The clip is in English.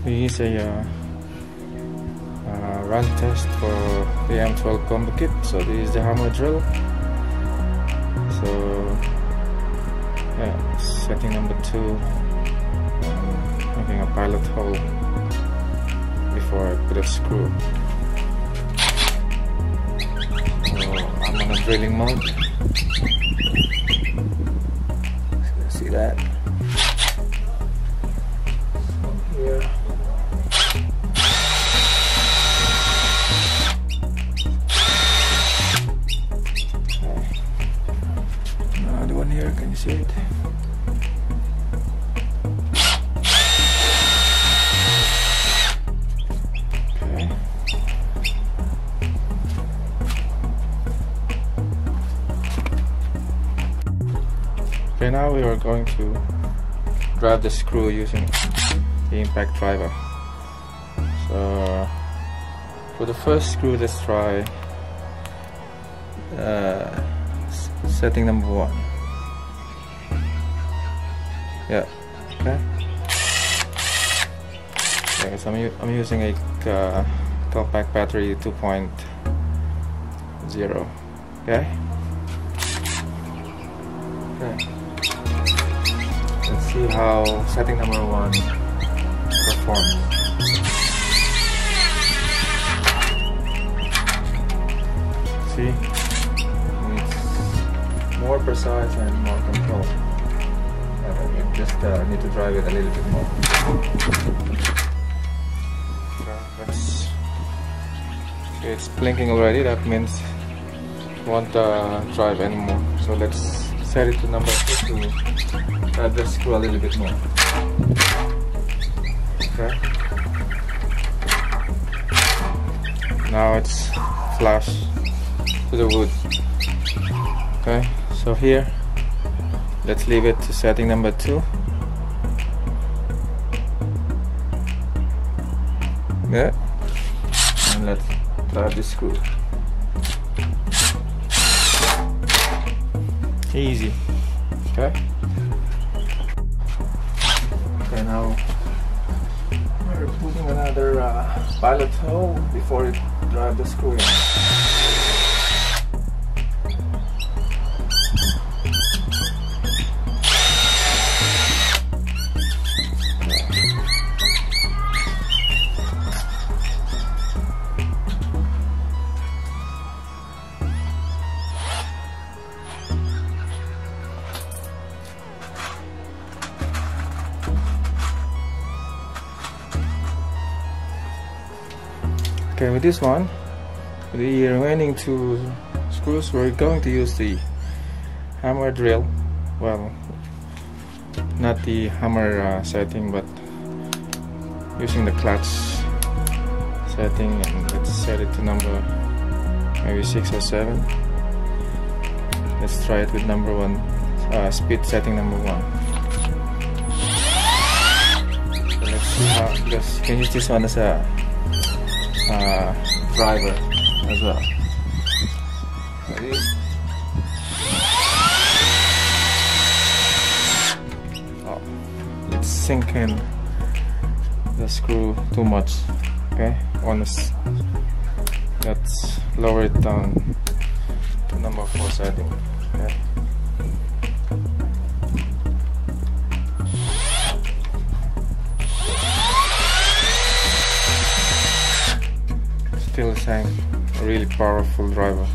This is a run test for the M12 Combo kit. So this is the hammer drill. So yeah, setting number 2, making a pilot hole before I put a screw. So I'm on a drilling mode. See that? Here. Another one here, can you see it? Okay. Okay, now we are going to drive the screw using the impact driver. So for the first screw, let's try setting number 1. Yeah, okay. Okay, so I'm using a compact battery 2.0. Okay. Okay. Let's see how setting number 1 performs. See, it's more precise and more control. We just need to drive it a little bit more. Okay, it's blinking already. That means it won't drive anymore. So let's set it to number 2 to drive the screw a little bit more. Okay. Now it's flush to the wood. Okay, so here let's leave it to setting number 2. Yeah, and let's drive the screw. Easy. Okay. Okay, now we're putting another pilot hole before it drive the screw in. Okay, with this one, the remaining 2 screws, we're going to use the hammer drill. Well, not the hammer setting, but using the clutch setting, and let's set it to number maybe 6 or 7. Let's try it with number 1, speed setting number 1. So let's see how, because you can use this one as a driver as well. Ready? Oh, it's sinking the screw too much. Okay, let's lower it down to number 4 setting. Okay. Still the same, a really powerful driver.